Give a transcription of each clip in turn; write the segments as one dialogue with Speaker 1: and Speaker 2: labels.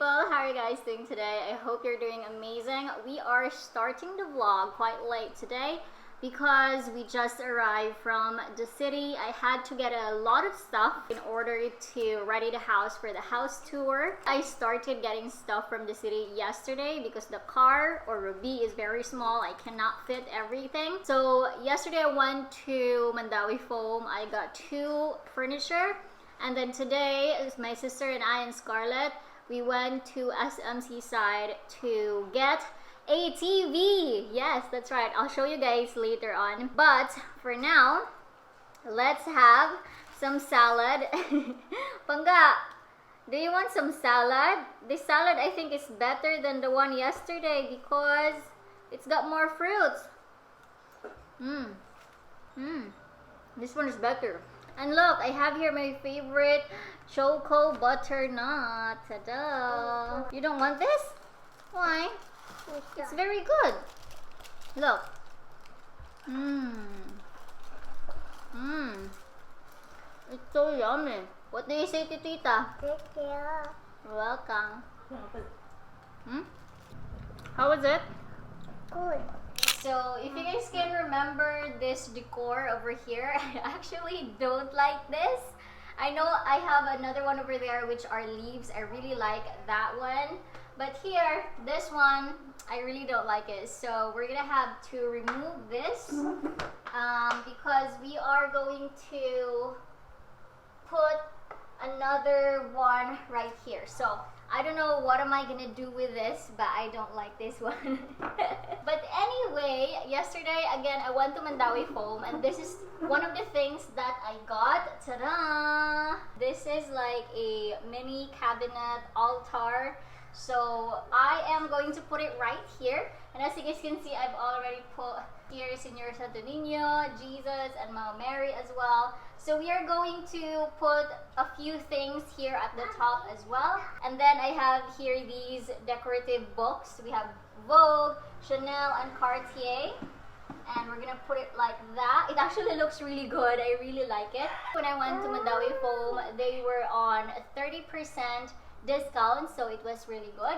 Speaker 1: people, how are you guys doing today? I hope you're doing amazing. We are starting the vlog quite late today because we just arrived from the city. I had to get a lot of stuff in order to ready the house for the house tour. I started getting stuff from the city yesterday because the car or Ruby is very small. I cannot fit everything. So yesterday I went to Mandawi Foam. I got 2 furniture. And then today, my sister and I and Scarlett, we went to SMC side to get a TV. Yes, that's right. I'll show you guys later on. But for now, let's have some salad. Pangga, do you want some salad? This salad I think is better than the one yesterday because it's got more fruits. This one is better. And look, I have here my favorite choco butternut. Ta-da! You don't want this? Why? It's very good. Look. It's so yummy. What do you say to Tita?
Speaker 2: Thank you.
Speaker 1: You're welcome. How was it?
Speaker 2: Good.
Speaker 1: So, if you guys can remember this decor over here, I actually don't like this. I know I have another one over there which are leaves. I really like that one. But here, this one, I really don't like it. So, we're gonna have to remove this because we are going to put another one right here. So, I don't know what am I gonna do with this, but I don't like this one. But anyway, yesterday again I went to Mandawi Foam and this is one of the things that I got. Ta-da! This is like a mini cabinet altar. So I am going to put it right here. And as you guys can see, I've already put here Señor Santo Niño, Jesus, and Mama Mary as well. So we are going to put a few things here at the top as well. And then I have here these decorative books. We have Vogue, Chanel, and Cartier. And we're gonna put it like that. It actually looks really good. I really like it. When I went to Mandawi Foam, they were on 30% discount, so it was really good.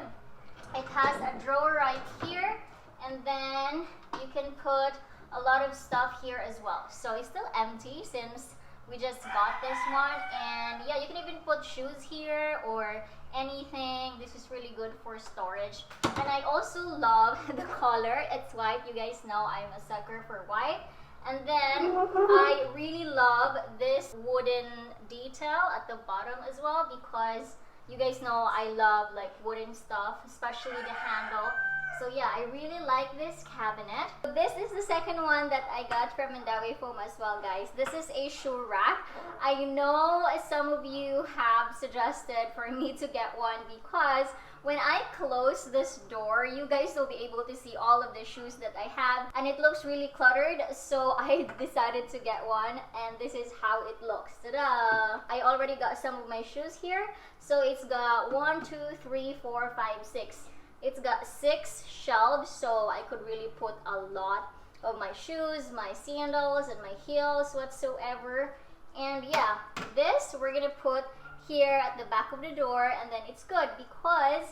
Speaker 1: It has a drawer right here, and then you can put a lot of stuff here as well. So it's still empty since we just got this one. And yeah, you can even put shoes here or anything. This is really good for storage. And I also love the color. It's white. You guys know I'm a sucker for white. And then I really love this wooden detail at the bottom as well because you guys know I love like wooden stuff, especially the handle. So yeah, I really like this cabinet. This is the second one that I got from Mandawi Foam as well, guys. This is a shoe rack. I know some of you have suggested for me to get one because when I close this door, you guys will be able to see all of the shoes that I have. And it looks really cluttered, so I decided to get one. And this is how it looks. Ta-da! I already got some of my shoes here. So it's got 1, 2, 3, 4, 5, 6. It's got 6 shelves, so I could really put a lot of my shoes, my sandals, and my heels whatsoever. And yeah, this we're gonna put here at the back of the door, and then it's good because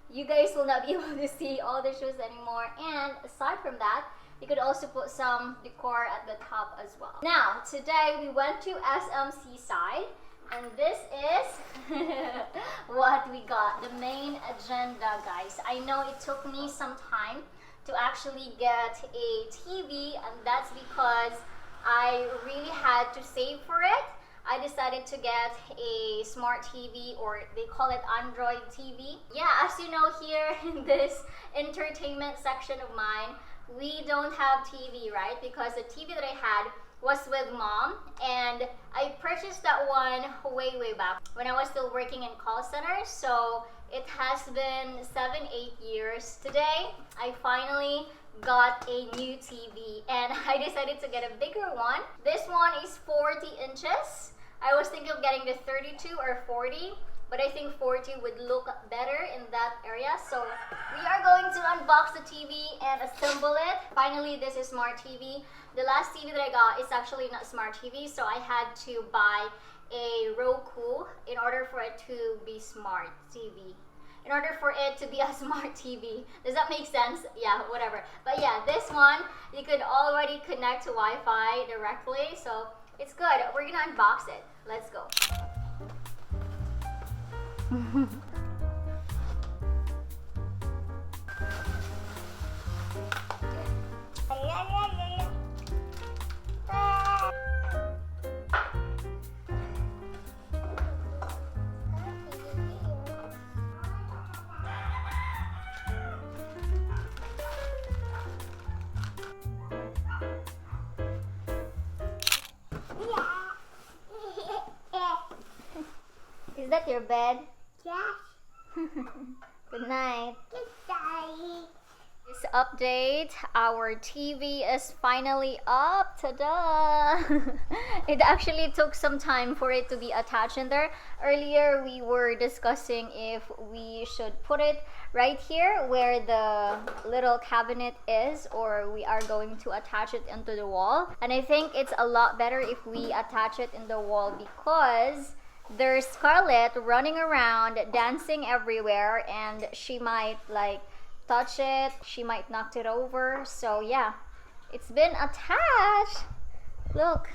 Speaker 1: you guys will not be able to see all the shoes anymore. And aside from that, you could also put some decor at the top as well. Now, today we went to SMC side. And this is what we got, the main agenda, guys. I know it took me some time to actually get a TV, and that's because I really had to save for it. I decided to get a smart TV, or they call it Android TV. Yeah, as you know, here in this entertainment section of mine, we don't have TV, right? Because the TV that I had was with mom, and I purchased that one way back when I was still working in call center. So it has been 7-8 years. Today I finally got a new TV and I decided to get a bigger one. This one is 40 inches. I was thinking of getting the 32 or 40, but I think 40 would look better in that area. So we are going to unbox the TV and assemble it. Finally, this is smart TV. The last TV that I got is actually not smart TV, so I had to buy a Roku in order for it to be smart TV. in order for it to be a smart TV. Does that make sense? Yeah, whatever. But yeah, this one, you could already connect to Wi-Fi directly, so it's good. We're gonna unbox it. Let's go. Is that your bed?
Speaker 2: Yes.
Speaker 1: Good night.
Speaker 2: Goodbye.
Speaker 1: This update, our TV is finally up. Ta-da! It actually took some time for it to be attached in there. Earlier, we were discussing if we should put it right here where the little cabinet is, or we are going to attach it into the wall. And I think it's a lot better if we attach it in the wall because there's Scarlett running around, dancing everywhere, and she might like touch it, she might knock it over. So yeah, it's been attached. Look,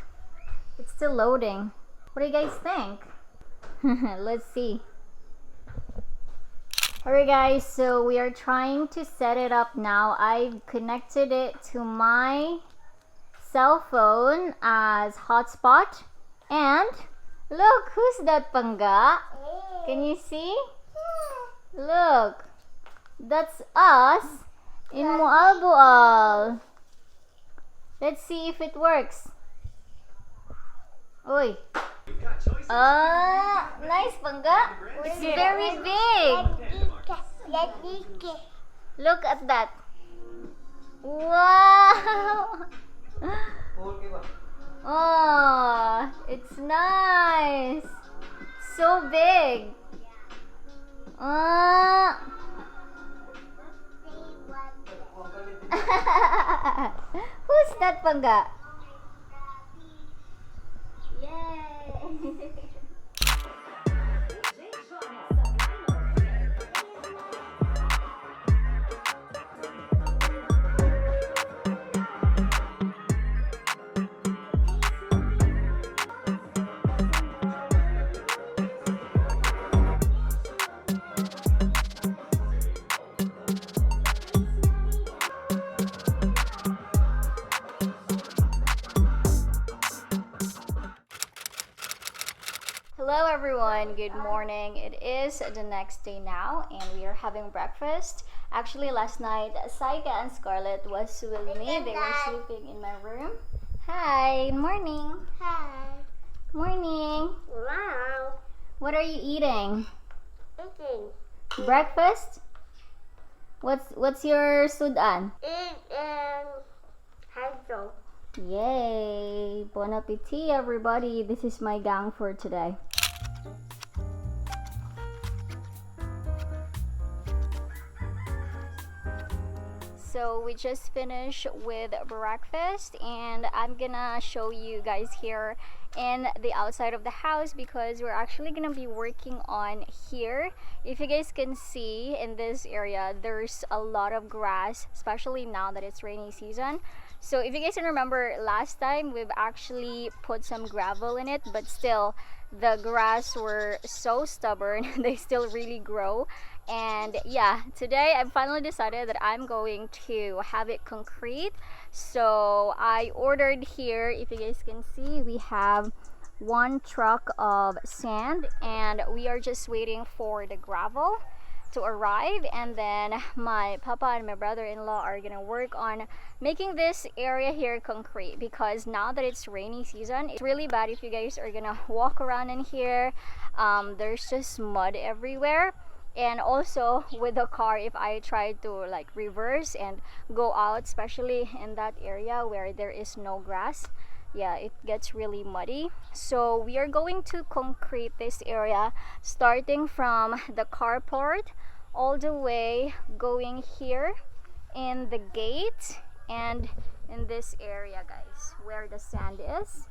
Speaker 1: it's still loading. What do you guys think? Let's see. Alright guys, so we are trying to set it up now. I've connected it to my cell phone as hotspot, and look, who's that, Pangga? Can you see? Look, that's us in Mualbual. Let's see if it works. Oi. Ah, nice, Pangga. It's very big. Look at that. Wow. Oh, it's nice. So big. Who's that, Pangga? Yay! Hello everyone, good morning. It is the next day now and we are having breakfast. Actually last night, Saika and Scarlett was with me. They were sleeping in my room. Hi, morning.
Speaker 2: Hi.
Speaker 1: Morning.
Speaker 2: Wow.
Speaker 1: What are you eating?
Speaker 2: Eating.
Speaker 1: Breakfast? What's your sudan?
Speaker 2: Hydro.
Speaker 1: Yay! Bon appetit everybody. This is my gang for today. So we just finished with breakfast and I'm gonna show you guys here in the outside of the house because we're actually gonna be working on here. If you guys can see in this area, there's a lot of grass, especially now that it's rainy season. So if you guys can remember last time, we've actually put some gravel in it, but still the grass were so stubborn. They still really grow. And yeah, today I finally decided that I'm going to have it concrete. So I ordered here, if you guys can see, we have one truck of sand and we are just waiting for the gravel to arrive, and then my papa and my brother-in-law are gonna work on making this area here concrete because now that it's rainy season, it's really bad if you guys are gonna walk around in here. There's just mud everywhere, and also with the car, if I try to like reverse and go out, especially in that area where there is no grass, yeah, it gets really muddy. So we are going to concrete this area starting from the carport all the way going here in the gate and in this area, guys, where the sand is.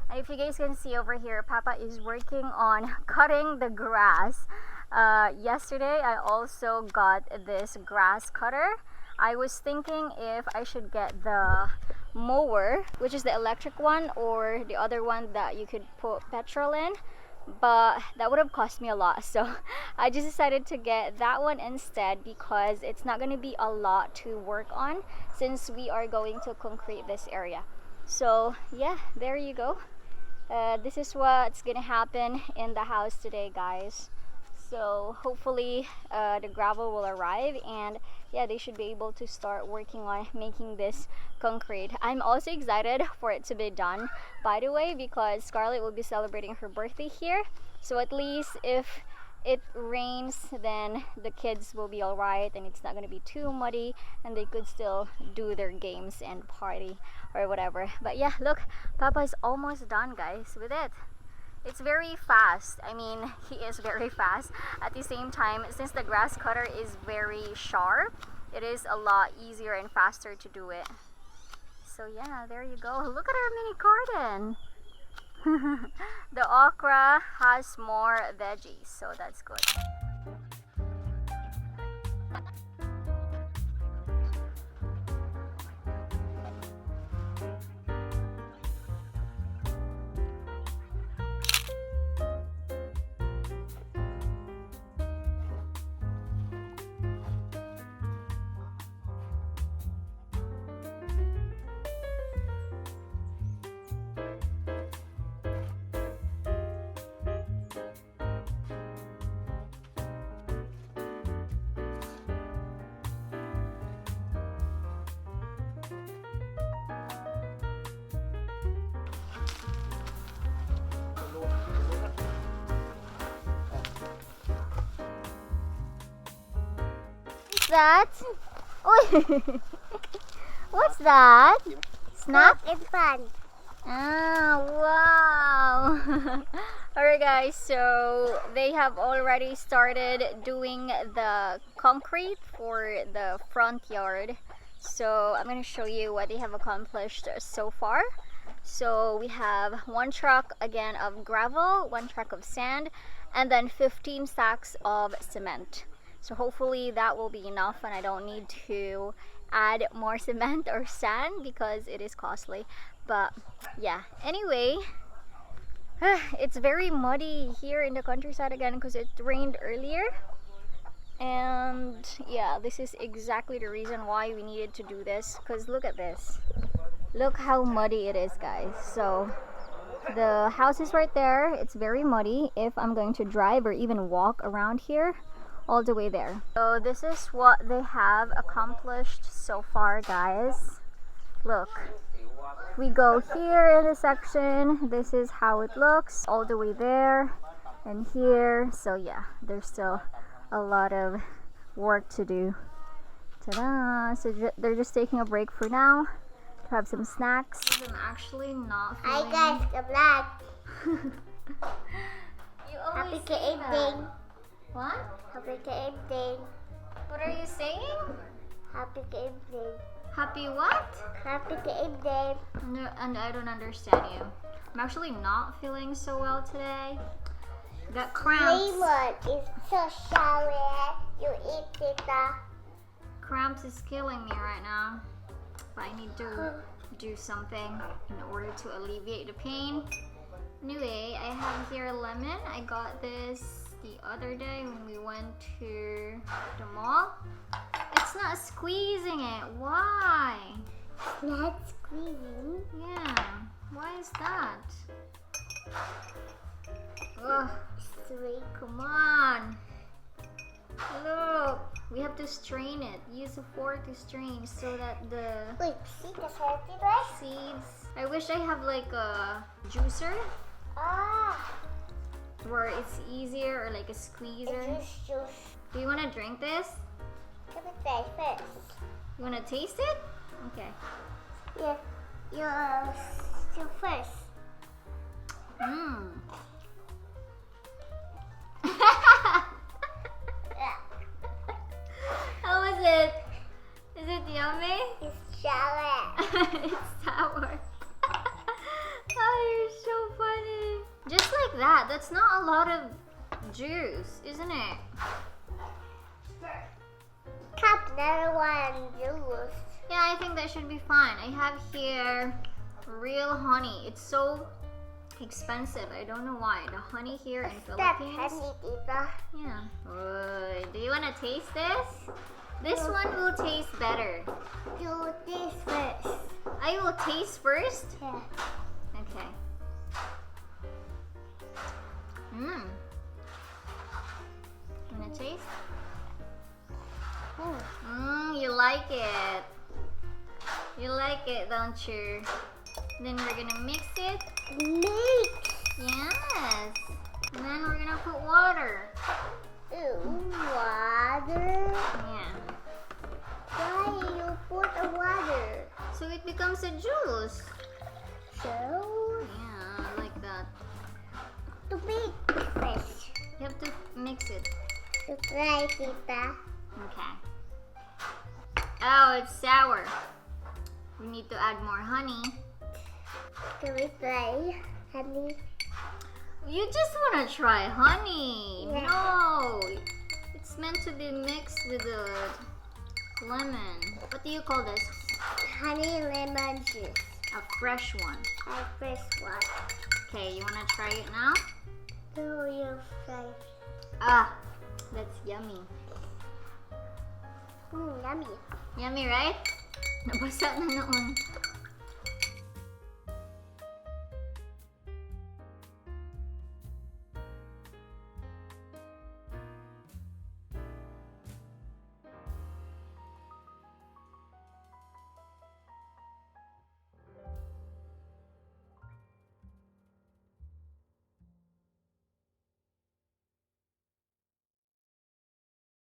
Speaker 1: And if you guys can see over here, Papa is working on cutting the grass. Yesterday I also got this grass cutter. I was thinking if I should get the mower, which is the electric one, or the other one that you could put petrol in, but that would have cost me a lot, so I just decided to get that one instead because it's not going to be a lot to work on since we are going to concrete this area. So yeah, there you go. This is what's gonna happen in the house today, guys. So hopefully the gravel will arrive, and yeah, they should be able to start working on making this concrete. I'm also excited for it to be done, by the way, because Scarlett will be celebrating her birthday here. So at least if it rains, then the kids will be all right and it's not going to be too muddy, and they could still do their games and party or whatever. But yeah, look, Papa is almost done, guys, with it. It's very fast. I mean, he is very fast. At the same time, since the grass cutter is very sharp, it is a lot easier and faster to do it. So yeah, there you go. Look at our mini garden. The okra has more veggies, so that's good. That? What's that? Snack?
Speaker 2: It's fun.
Speaker 1: Ah, wow. Alright guys, so they have already started doing the concrete for the front yard. So I'm going to show you what they have accomplished so far. So we have one truck again of gravel, one truck of sand, and then 15 sacks of cement. So hopefully that will be enough and I don't need to add more cement or sand because it is costly. But yeah, anyway, it's very muddy here in the countryside again because it rained earlier. And yeah, this is exactly the reason why we needed to do this, because look at this. Look how muddy it is, guys. So the house is right there. It's very muddy if I'm going to drive or even walk around here all the way there. So this is what they have accomplished so far, guys. Look, we go here in the section, this is how it looks all the way there and here. So yeah, there's still a lot of work to do. Ta-da! So they're just taking a break for now to have some snacks. I'm actually not feeling...
Speaker 2: Hi guys, the black.
Speaker 1: You always
Speaker 2: Happy
Speaker 1: say that.
Speaker 2: evening.
Speaker 1: What?
Speaker 2: Happy evening.
Speaker 1: What are you saying?
Speaker 2: Happy evening.
Speaker 1: Happy what?
Speaker 2: Happy evening.
Speaker 1: No, and I don't understand you. I'm actually not feeling so well today. Got cramps.
Speaker 2: Lemon is so sour. You eat it.
Speaker 1: Cramps is killing me right now. But I need to do something in order to alleviate the pain. Anyway, I have here lemon. I got this the other day when we went to the mall. It's not squeezing it. Why?
Speaker 2: Not squeezing.
Speaker 1: Yeah. Why is that? Ugh.
Speaker 2: Sweet.
Speaker 1: Come on. Look. We have to strain it. Use a fork to strain so that the
Speaker 2: Wait, see the salty rice?
Speaker 1: seeds... I wish I have like a juicer
Speaker 2: Ah,
Speaker 1: where it's easier, or like a squeezer.
Speaker 2: juice.
Speaker 1: Do you want to drink this?
Speaker 2: Let me try first.
Speaker 1: You want to taste it? Okay.
Speaker 2: Yeah, you first.
Speaker 1: Mmm. How was it? Is it yummy?
Speaker 2: It's sour.
Speaker 1: It's sour. Oh, you're so funny. Just like that. That's not a lot of juice, isn't it?
Speaker 2: Cup another one juice.
Speaker 1: Yeah, I think that should be fine. I have here real honey. It's so expensive. I don't know why. The honey here in
Speaker 2: That
Speaker 1: Philippines.
Speaker 2: honey, Tita.
Speaker 1: Yeah. Oy, do you want to taste this? This one will taste better.
Speaker 2: Do this first.
Speaker 1: I will taste first.
Speaker 2: Yeah.
Speaker 1: Okay. Mmm. Wanna taste? You like it. You like it, don't you? Then we're gonna mix it.
Speaker 2: Mix.
Speaker 1: Yes. And then we're gonna put water.
Speaker 2: Water.
Speaker 1: Yeah.
Speaker 2: Why you put the water?
Speaker 1: So it becomes a juice.
Speaker 2: So
Speaker 1: Yeah, like that.
Speaker 2: to make fish.
Speaker 1: You have to mix it.
Speaker 2: To try, Tita.
Speaker 1: Okay. Oh, it's sour. We need to add more honey.
Speaker 2: Can we try, honey?
Speaker 1: You just want to try honey.
Speaker 2: Yeah.
Speaker 1: No. It's meant to be mixed with the lemon. What do you call this?
Speaker 2: Honey lemon juice.
Speaker 1: A fresh one.
Speaker 2: I first one.
Speaker 1: Okay, you want to try it now?
Speaker 2: Do you try?
Speaker 1: Ah, that's yummy.
Speaker 2: Yummy.
Speaker 1: Yummy, right? Nabasa na noon.